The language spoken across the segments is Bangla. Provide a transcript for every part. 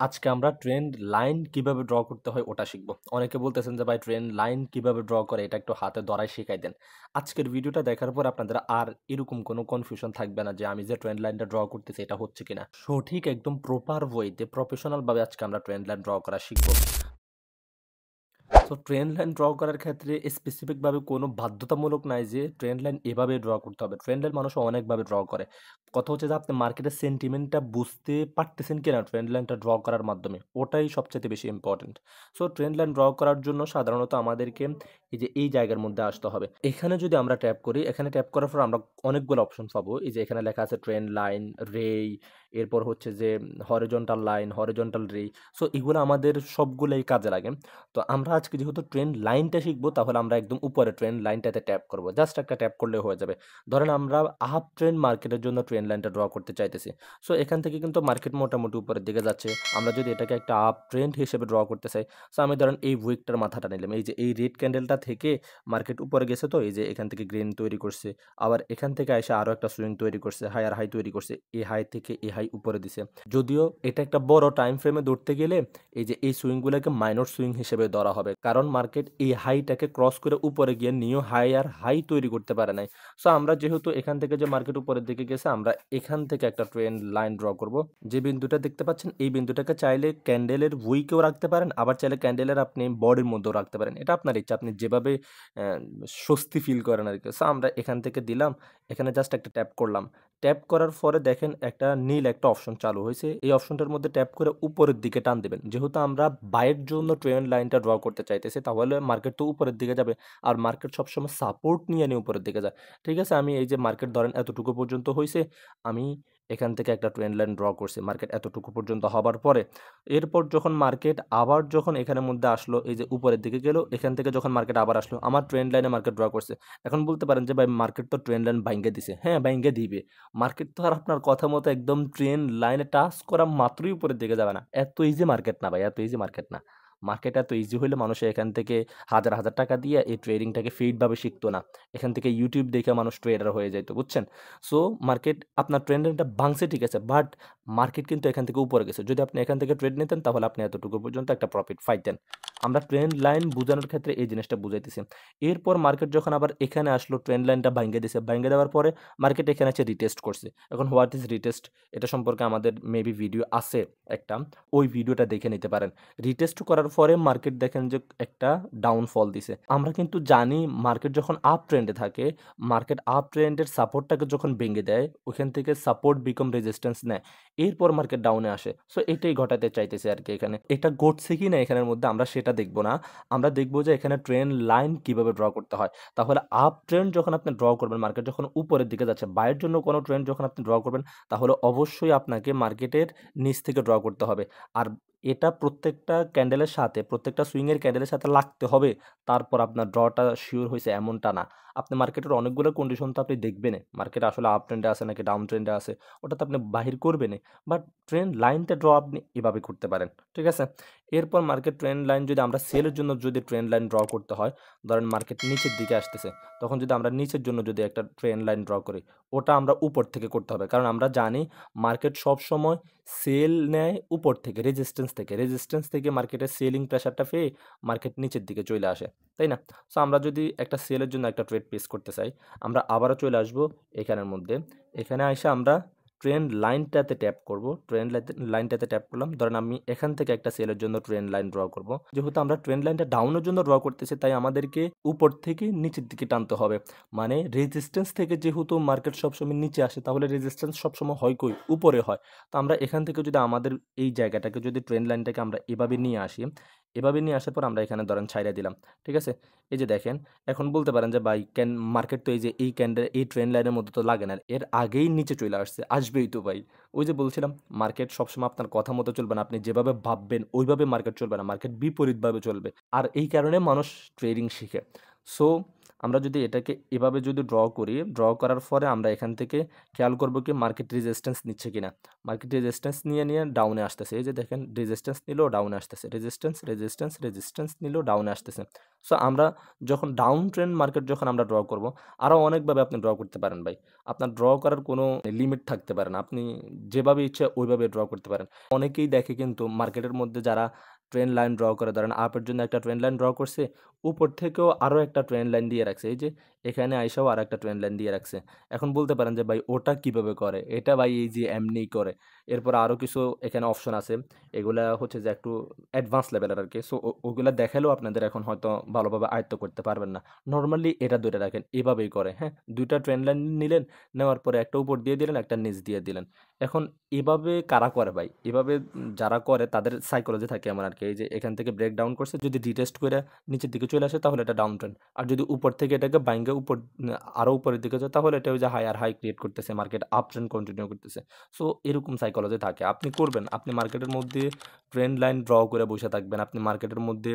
আজকে আমরা ট্রেন্ড লাইন কিভাবে ড্র করতে হয় ওটা শিখব। অনেকে বলতেছেন যে ভাই ট্রেন্ড লাইন কিভাবে ড্র করে এটা একটু হাতে ধরায় শিখাই দেন। আজকের ভিডিওটা দেখার পর আপনাদের আর এরকম কোনো কনফিউশন থাকবে না যে আমি যে ট্রেন্ড লাইনটা ড্র করতেছি এটা হচ্ছে কিনা। সঠিক একদম প্রপার ওয়েতে প্রফেশনাল ভাবে আজকে আমরা ট্রেন্ড লাইন ড্র করা শিখব। সো ট্রেন্ড লাইন ড্র করার ক্ষেত্রে স্পেসিফিকভাবে কোনো বাধ্যতামূলক নাই যে ট্রেন্ড লাইন এভাবে ড্র করতে হবে। ট্রেন্ড লাইন মানুষ অনেকভাবে ড্র করে। কথা হচ্ছে যে আপনি মার্কেটের সেন্টিমেন্টটা বুঝতে পারতেছেন কিনা ট্রেন্ড লাইনটা ড্র করার মাধ্যমে। ওটাই সবচাইতে বেশি important. So trend line draw করার জন্য সাধারণত আমাদেরকে এই জায়গার মধ্যে আসতে হবে। এখানে যদি আমরা ট্যাপ করি, এখানে ট্যাপ করার পর আমরা অনেকগুলো অপশন পাবো। এই যে এখানে লেখা আছে ট্রেন্ড লাইন, রেই, এরপর হচ্ছে যে হরিজন্টাল লাইন, হরিজন্টাল রেই। সো এগুলো আমাদের সবগুলাই কাজে লাগে। তো আমরা আজকে যেহেতু ট্রেন্ড লাইনটা শিখবো তাহলে আমরা একদম উপরে ট্রেন্ড লাইনটাতে ট্যাপ করব। জাস্ট একটা ট্যাপ করলে হয়ে যাবে। ধরেন আমরা আপ ট্রেন্ড মার্কেটের জন্য ট্রেন্ড লাইনটা ড্র করতে চাইতেছি। সো এখান থেকে কিন্তু মার্কেট মোটামুটি উপরের দিকে যাচ্ছে। আমরা যদি এটাকে একটা আপ ট্রেন্ড হিসেবে ড্র করতে চাই, সো আমি ধরেন এই উইকটার মাথাটা নিলাম। এই যে এই রেড ক্যান্ডেলটা থেকে মার্কেট উপরে গেছে, তো এই যে এখান থেকে গ্রিন তৈরি করছে। আবার এখান থেকে এসে আরো একটা সুইং তৈরি করছে, হায়ার হাই তৈরি করছে। এই হাই থেকে এই হাই উপরে দিছে। যদিও এটা একটা বড় টাইম ফ্রেমে ধরতে গেলে এই যে এই সুইংগুলোকে মাইনর সুইং হিসেবে ধরা হবে, কারণ মার্কেট এই হাইটাকে ক্রস করে উপরে গিয়ে নিউ হাই আর হাই তৈরি করতে পারে নাই। সো আমরা যেহেতু এখান থেকে যে মার্কেট উপরের দিকে গেছে, আমরা এখান থেকে একটা ট্রেন্ড লাইন ড্র করব। যে বিন্দুটা দেখতে পাচ্ছেন এই বিন্দুটাকে চাইলে ক্যান্ডেলের উইকেও রাখতে পারেন, আবার চাইলে ক্যান্ডেলের আপনি বডির মধ্যেও রাখতে পারেন। এটা আপনার ইচ্ছা, আপনি যেভাবে স্বস্তি ফিল করেন আর কি। সো আমরা এখান থেকে দিলাম, এখানে জাস্ট একটা ট্যাপ করলাম। ট্যাপ করার পরে দেখেন একটা নীল একটা অপশন চালু হয়েছে। এই অপশনটার মধ্যে ট্যাপ করে উপরের দিকে টান দিবেন। যেহেতু আমরা বাইয়ের জন্য ট্রেন্ড লাইনটা ড্র করতে চাইতেছি, তাহলে মার্কেট তো উপরের দিকে যাবে। আর মার্কেট সবসময় সাপোর্ট নিয়ে উপরের দিকে যায়। ঠিক আছে, আমি এই যে মার্কেট ধরেন এতটুকু পর্যন্ত হইছে, আমি এখান থেকে একটা ট্রেন্ড লাইন ড্র করছি মার্কেট এতটুকু পর্যন্ত হবার পরে। এরপর যখন মার্কেট আবার যখন এখানের মধ্যে আসলো, এই যে উপরের দিকে গেল, এখান থেকে যখন মার্কেট আবার আসলো, আমার ট্রেন্ড লাইনে মার্কেট ড্র করছে। এখন বলতে পারেন যে ভাই মার্কেট তো ট্রেন্ড লাইন ভাইঙ্গে দিছে। হ্যাঁ, ভাইঙ্গে দিবে। মার্কেট তো আর আপনার কথা মতো একদম ট্রেন্ড লাইনে টাচ করা মাত্রই উপরের দিকে যাবে না। এত ইজি মার্কেট না ভাই, এত ইজি মার্কেট না। মার্কেট এত ইজি হইলে মানুষ এখান থেকে হাজার হাজার টাকা দিয়ে এই ট্রেডিংটাকে ফিটভাবে শিখতো না। এখান থেকে ইউটিউব দেখে মানুষ ট্রেডার হয়ে যেত, বুঝছেন? সো মার্কেট আপনার ট্রেন্ড লাইনটা ভাঙছে ঠিক আছে, বাট মার্কেট কিন্তু এখান থেকে উপরে গেছে। যদি আপনি এখান থেকে ট্রেড নিতেন তাহলে আপনি এতটুকু পর্যন্ত একটা প্রফিট পাইতেন। আমরা ট্রেন্ড লাইন বোঝানোর ক্ষেত্রে এই জিনিসটা বুঝাইতেছি। এরপর মার্কেট যখন আবার এখানে আসলো, ট্রেন্ড লাইনটা ভাঙে দিছে। ভাঙে দেওয়ার পরে মার্কেট এখানে এসে রিটেস্ট করছে। এখন হোয়াট ইজ রিটেস্ট, এটা সম্পর্কে আমাদের মেবি ভিডিও আছে একটা, ওই ভিডিওটা দেখে নিতে পারেন। রিটেস্ট করার পরে মার্কেট দেখেন যে একটা ডাউনফল দিছে। আমরা কিন্তু জানি মার্কেট যখন আপ ট্রেন্ডে থাকে, মার্কেট আপ ট্রেন্ডের সাপোর্টটাকে যখন ভেঙে দেয়, ওখান থেকে সাপোর্ট বিকম রেজিস্ট্যান্স নেয়। এরপর মার্কেট ডাউনে আসে। সো এটাই ঘটাতে চাইতেছে আর কি এখানে। এটা ঘটছে কি না এখানের মধ্যে আমরা সেটা দেখব না। আমরা দেখব যে এখানে ট্রেন্ড লাইন কিভাবে ড্র করতে হয়। তাহলে আপ ট্রেন্ড যখন আপনি ড্র করবেন, মার্কেট যখন উপরের দিকে যাচ্ছে, বাইয়ের জন্য কোনো ট্রেন্ড যখন আপনি ড্র করবেন, তাহলে অবশ্যই আপনাকে মার্কেটের নিচ থেকে ড্র করতে হবে। আর এটা প্রত্যেকটা ক্যান্ডেলের সাথে, প্রত্যেকটা সুইং এর ক্যান্ডেলের সাথে লাগতে হবে। তারপর আপনার ড্রটা সিওর হইছে এমনটা না। আপনি মার্কেটের অনেকগুলো কন্ডিশন তো আপনি দেখবেনই। মার্কেট আসলে আপ ট্রেন্ডে আছে নাকি ডাউন ট্রেন্ডে আছে, ওটা তো আপনি বাহির করবেনই। বাট ট্রেন্ড লাইনটা ড্র আপনি এভাবে করতে পারেন। ঠিক আছে? এরপর মার্কেট ট্রেন্ড লাইন যদি আমরা সেলের জন্য যদি ট্রেন্ড লাইন ড্র করতে হয়, ধরেন মার্কেট নিচের দিকে আসতেছে, তখন যদি আমরা নিচের জন্য যদি একটা ট্রেন্ড লাইন ড্র করি, ওটা আমরা উপর থেকে করতে হবে। কারণ আমরা জানি মার্কেট সবসময় সেল নেয় উপর থেকে, রেজিস্ট্যান্স থেকে মার্কেটের সেলিং প্রেশারটা পেয়ে মার্কেট নিচের দিকে চলে আসে। তাই না? সো আমরা যদি একটা সেলের জন্য একটা ট্রেড প্লেস করতে চাই, আমরা আবারও চলে আসবো এখানের মধ্যে। এখানে আইসা আমরা ট্রেন্ড লাইনটাতে ট্যাপ করব। ট্রেন্ড লাইনটাতে ট্যাপ করলাম। ধরেন আমি এখান থেকে একটা সেলের জন্য ট্রেন্ড লাইন ড্র করব। যেহেতু আমরা ট্রেন্ড লাইনটা ডাউনের জন্য ড্র করতেছি, তাই আমাদেরকে উপর থেকে নিচের দিকে টানতে হবে। মানে রেজিস্ট্যান্স থেকে যেহেতু মার্কেট সবসময় নিচে আসে, তাহলে রেজিস্ট্যান্স সবসময় হয় কই? উপরে হয়। তো আমরা এখান থেকে যদি আমাদের এই জায়গাটাকে যদি ট্রেন্ড লাইনটাকে আমরা এভাবে নিয়ে আসি, এভাবে নিয়ে আসার পর আমরা এখানে ধরেন ছাইড়া দিলাম। ঠিক আছে? এই যে দেখেন, এখন বলতে পারেন যে ভাই মার্কেট তো এই যে এই ক্যান্ডেল এই ট্রেন্ড লাইনের মধ্যে তো লাগে না, এর আগেই নিচে চলে আসছে, আসবেই তো ভাই। ওই যে বলছিলাম মার্কেট সবসময় আপনার কথা মতো চলবে না, আপনি যেভাবে ভাববেন ওইভাবে মার্কেট চলবে না, মার্কেট বিপরীতভাবে চলবে। আর এই কারণে মানুষ ট্রেডিং শিখে। সো আমরা যদি এটাকে এভাবে যদি ড্র করি, ড্র করার পরে আমরা এখান থেকে খেয়াল করব কি মার্কেট রেজিস্ট্যান্স নিচ্ছে কিনা। মার্কেট রেজিস্ট্যান্স নিয়ে ডাউনে আসতেছে। এই যে দেখেন রেজিস্ট্যান্স নিলেও ডাউনে আসতেছে। রেজিস্ট্যান্স নিলেও ডাউনে আসতেছে। সো আমরা যখন ডাউন ট্রেন্ড মার্কেট যখন আমরা ড্র করব, আরও অনেকভাবে আপনি ড্র করতে পারেন ভাই। আপনার ড্র করার কোনো লিমিট থাকতে পারে না। আপনি যেভাবে ইচ্ছা ওইভাবে ড্র করতে পারেন। অনেকেই দেখে কিন্তু মার্কেটের মধ্যে যারা ট্রেন্ড লাইন ড্র করে, ধরেন আপের জন্য একটা ট্রেন্ড লাইন ড্র করছে, উপর থেকেও আরও একটা ট্রেন্ড লাইন দিয়ে রাখছে। এই যে এখানে আইসাও আরেকটা ট্রেন্ড লাইন দিয়ে রাখছে। এখন বলতে পারেন যে ভাই ওটা কিভাবে করে? এটা ভাই এই যে এমনিই করে। এরপর আরও কিছু এখানে অপশন আছে। এগুলা হচ্ছে যে একটু অ্যাডভান্স লেভেলের আরকি। সো ওগুলা দেখালেও আপনাদের এখন হয়তো ভালোভাবে আয়ত্ত করতে পারবেন না। নরমালি এটা ধরে রাখেন, এভাবেই করে, হ্যাঁ? ২ টা ট্রেন্ড লাইন নিলেন, নেওয়ার পরে একটা উপর দিয়ে দিলেন, একটা নিচ দিয়ে দিলেন। এখন এভাবে কারা করে ভাই? এভাবে যারা করে তাদের সাইকোলজি থাকে এমন আরকি। এই যে এখান থেকে ব্রেক ডাউন করছে, যদি রিটেস্ট কইরা নিচের দিকে চলে আসে তাহলে এটা ডাউন ট্রেন্ড। আর যদি উপর থেকে এটাকে বাইঙ্গা উপর আরো উপরের দিকে যায় তাহলে এটা ওই যে হাই আর হাই ক্রিয়েট করতেছে, মার্কেট আপ ট্রেন্ড কন্টিনিউ করতেছে। সো এরকম সাইকোলজি থাকে। আপনি করবেন, আপনি মার্কেটের মধ্যে ট্রেন্ড লাইন ড্র করে বসে থাকবেন। আপনি মার্কেটের মধ্যে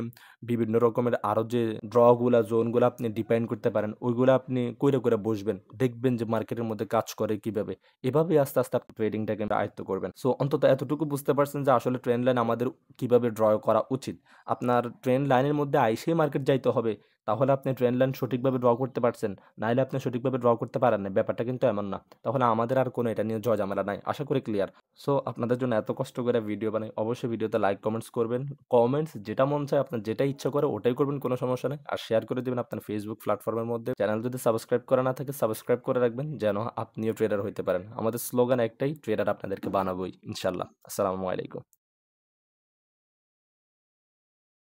বিভিন্ন রকমের আরো যে ড্রগুলা, জোনগুলা আপনি ডিফাইন করতে পারেন, ওইগুলা আপনি কইরা বসবেন। দেখবেন যে মার্কেটের মধ্যে কাজ করে কিভাবে। এভাবেই আস্তে আপনি ট্রেডিংটাকে আয়ত্ত করবেন। সো অন্তত এতটুকু বুঝতে পারছেন যে আসলে ট্রেন্ড লাইন আমাদের কিভাবে ড্র করা উচিত। আপনার ট্রেন্ড লাইনের মধ্যে আইসেই মার্কেট যাইতে হবে, তাহলে আপনি ট্রেন্ড লাইন সঠিকভাবে ড্র করতে পারছেন। নাইলে আপনি সঠিকভাবে ড্র করতে পারেন না। ব্যাপারটা কিন্তু এমন না। তাহলে আমাদের আর কোনো এটা নিয়ে ঝামেলা নাই। আশা করি ক্লিয়ার। সো আপনাদের জন্য এত কষ্ট করে ভিডিও বানাই। অবশ্যই ভিডিওতে লাইক, কমেন্টস করবেন। কমেন্টস যেটা মন চায় আপনার যেটা ইচ্ছা করে ওটাই করবেন, কোনো সমস্যা নাই। আর শেয়ার করে দিবেন আপনার ফেসবুক প্ল্যাটফর্মের মধ্যে। চ্যানেল যদি সাবস্ক্রাইব করা না থাকে সাবস্ক্রাইব করে রাখবেন যেন আপনিও ট্রেডার হইতে পারেন। আমাদের স্লোগান একটাই, ট্রেডার আপনাদেরকে বানাবোই ইনশাআল্লাহ। আসসালামু আলাইকুম।